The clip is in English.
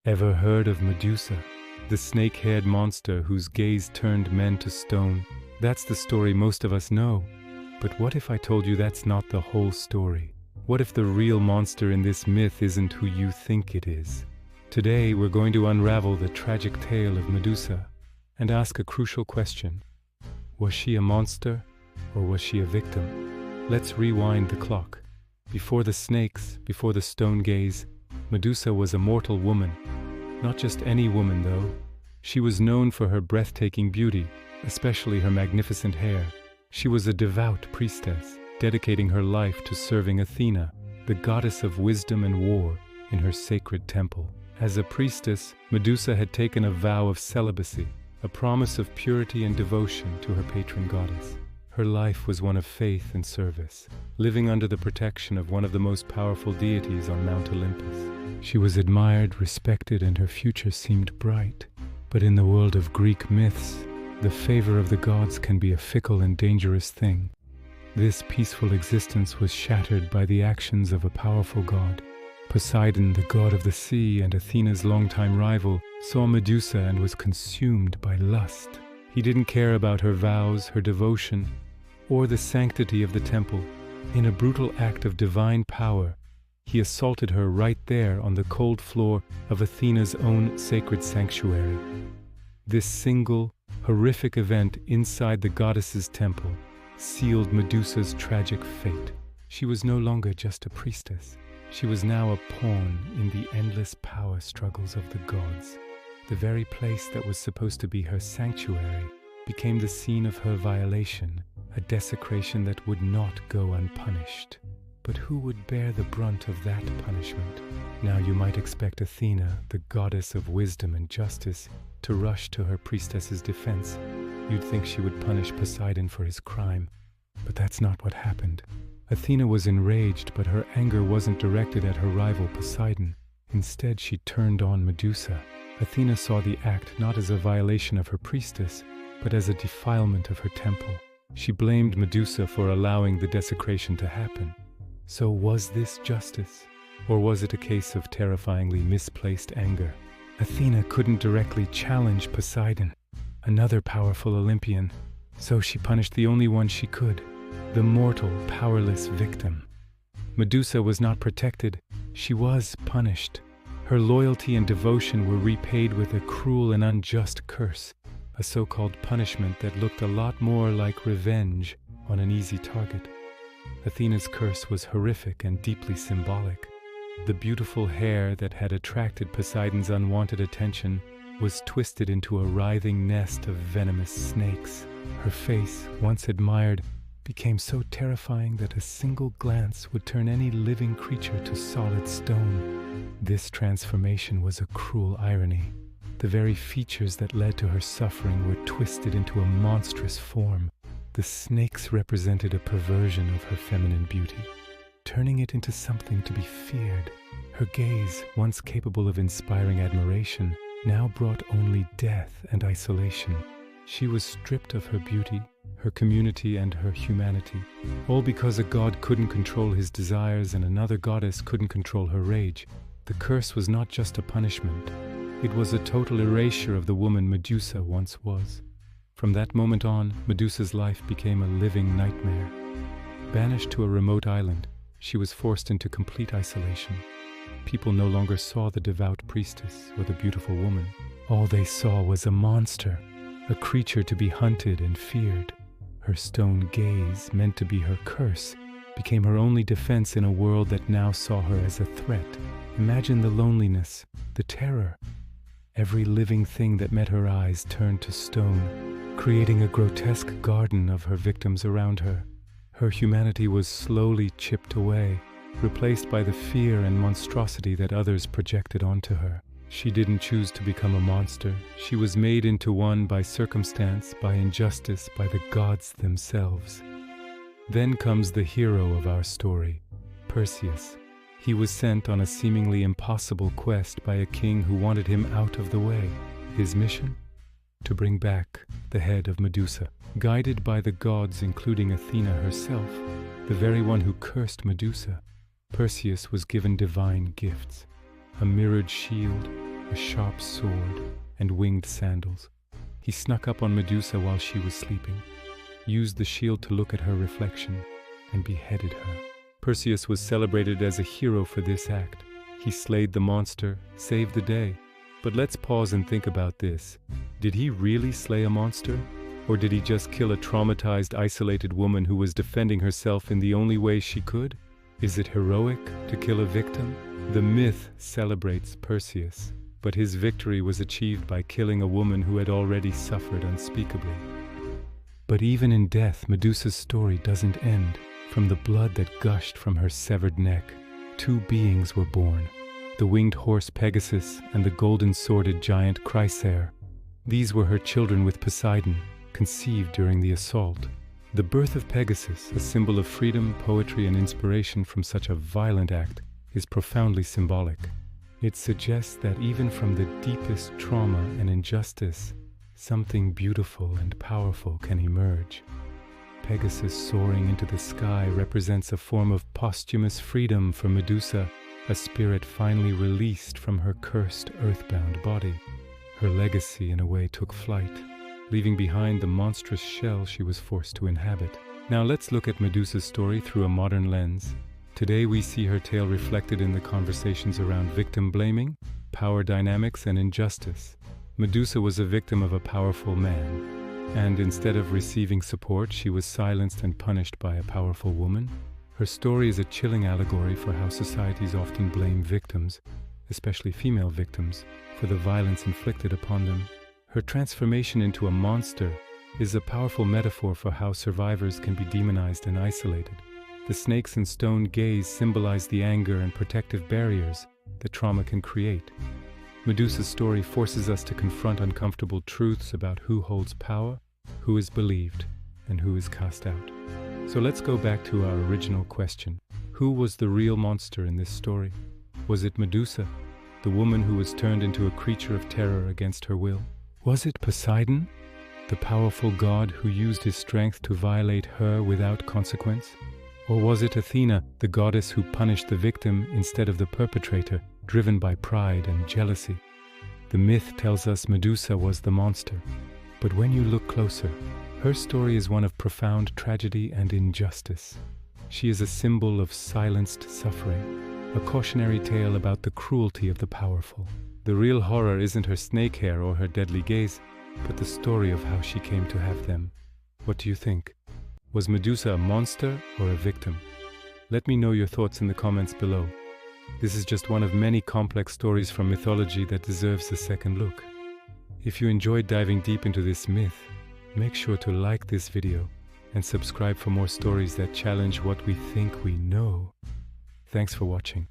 Ever heard of Medusa, the snake-haired monster whose gaze turned men to stone? That's the story most of us know. But what if I told you that's not the whole story? What if the real monster in this myth isn't who you think it is? Today we're going to unravel the tragic tale of Medusa and ask a crucial question. Was she a monster or was she a victim? Let's rewind the clock. Before the snakes, before the stone gaze, Medusa was a mortal woman. Not just any woman, though. She was known for her breathtaking beauty, especially her magnificent hair. She was a devout priestess, dedicating her life to serving Athena, the goddess of wisdom and war, in her sacred temple. As a priestess, Medusa had taken a vow of celibacy, a promise of purity and devotion to her patron goddess. Her life was one of faith and service, living under the protection of one of the most powerful deities on Mount Olympus. She was admired, respected, and her future seemed bright. But in the world of Greek myths, the favor of the gods can be a fickle and dangerous thing. This peaceful existence was shattered by the actions of a powerful god. Poseidon, the god of the sea and Athena's longtime rival, saw Medusa and was consumed by lust. He didn't care about her vows, her devotion, or the sanctity of the temple. In a brutal act of divine power, he assaulted her right there on the cold floor of Athena's own sacred sanctuary. This single, horrific event inside the goddess's temple sealed Medusa's tragic fate. She was no longer just a priestess. She was now a pawn in the endless power struggles of the gods. The very place that was supposed to be her sanctuary became the scene of her violation, a desecration that would not go unpunished. But who would bear the brunt of that punishment? Now you might expect Athena, the goddess of wisdom and justice, to rush to her priestess's defense. You'd think she would punish Poseidon for his crime. But that's not what happened. Athena was enraged, but her anger wasn't directed at her rival Poseidon. Instead, she turned on Medusa. Athena saw the act not as a violation of her priestess, but as a defilement of her temple. She blamed Medusa for allowing the desecration to happen. So was this justice? Or was it a case of terrifyingly misplaced anger? Athena couldn't directly challenge Poseidon, another powerful Olympian, so she punished the only one she could, the mortal, powerless victim. Medusa was not protected, she was punished. Her loyalty and devotion were repaid with a cruel and unjust curse, a so-called punishment that looked a lot more like revenge on an easy target. Athena's curse was horrific and deeply symbolic. The beautiful hair that had attracted Poseidon's unwanted attention was twisted into a writhing nest of venomous snakes. Her face, once admired, became so terrifying that a single glance would turn any living creature to solid stone. This transformation was a cruel irony. The very features that led to her suffering were twisted into a monstrous form. The snakes represented a perversion of her feminine beauty, turning it into something to be feared. Her gaze, once capable of inspiring admiration, now brought only death and isolation. She was stripped of her beauty, her community, and her humanity, all because a god couldn't control his desires and another goddess couldn't control her rage. The curse was not just a punishment. It was a total erasure of the woman Medusa once was. From that moment on, Medusa's life became a living nightmare. Banished to a remote island, she was forced into complete isolation. People no longer saw the devout priestess or the beautiful woman. All they saw was a monster, a creature to be hunted and feared. Her stone gaze, meant to be her curse, became her only defense in a world that now saw her as a threat. Imagine the loneliness, the terror. Every living thing that met her eyes turned to stone, creating a grotesque garden of her victims around her. Her humanity was slowly chipped away, replaced by the fear and monstrosity that others projected onto her. She didn't choose to become a monster. She was made into one by circumstance, by injustice, by the gods themselves. Then comes the hero of our story, Perseus. He was sent on a seemingly impossible quest by a king who wanted him out of the way. His mission? To bring back the head of Medusa. Guided by the gods, including Athena herself, the very one who cursed Medusa, Perseus was given divine gifts. A mirrored shield, a sharp sword, and winged sandals. He snuck up on Medusa while she was sleeping, used the shield to look at her reflection, and beheaded her. Perseus was celebrated as a hero for this act. He slayed the monster, saved the day. But let's pause and think about this. Did he really slay a monster? Or did he just kill a traumatized, isolated woman who was defending herself in the only way she could? Is it heroic to kill a victim? The myth celebrates Perseus, but his victory was achieved by killing a woman who had already suffered unspeakably. But even in death, Medusa's story doesn't end. From the blood that gushed from her severed neck, two beings were born, the winged horse Pegasus and the golden-sworded giant Chrysaor. These were her children with Poseidon, conceived during the assault. The birth of Pegasus, a symbol of freedom, poetry, and inspiration from such a violent act, is profoundly symbolic. It suggests that even from the deepest trauma and injustice, something beautiful and powerful can emerge. Pegasus soaring into the sky represents a form of posthumous freedom for Medusa, a spirit finally released from her cursed earthbound body. Her legacy, in a way, took flight, leaving behind the monstrous shell she was forced to inhabit. Now let's look at Medusa's story through a modern lens. Today we see her tale reflected in the conversations around victim blaming, power dynamics, and injustice. Medusa was a victim of a powerful man, and instead of receiving support, she was silenced and punished by a powerful woman. Her story is a chilling allegory for how societies often blame victims, especially female victims, for the violence inflicted upon them. Her transformation into a monster is a powerful metaphor for how survivors can be demonized and isolated. The snakes and stone gaze symbolize the anger and protective barriers that trauma can create. Medusa's story forces us to confront uncomfortable truths about who holds power, who is believed, and who is cast out. So let's go back to our original question. Who was the real monster in this story? Was it Medusa, the woman who was turned into a creature of terror against her will? Was it Poseidon, the powerful god who used his strength to violate her without consequence? Or was it Athena, the goddess who punished the victim instead of the perpetrator, driven by pride and jealousy? The myth tells us Medusa was the monster, but when you look closer, her story is one of profound tragedy and injustice. She is a symbol of silenced suffering, a cautionary tale about the cruelty of the powerful. The real horror isn't her snake hair or her deadly gaze, but the story of how she came to have them. What do you think? Was Medusa a monster or a victim? Let me know your thoughts in the comments below. This is just one of many complex stories from mythology that deserves a second look. If you enjoyed diving deep into this myth, make sure to like this video and subscribe for more stories that challenge what we think we know. Thanks for watching.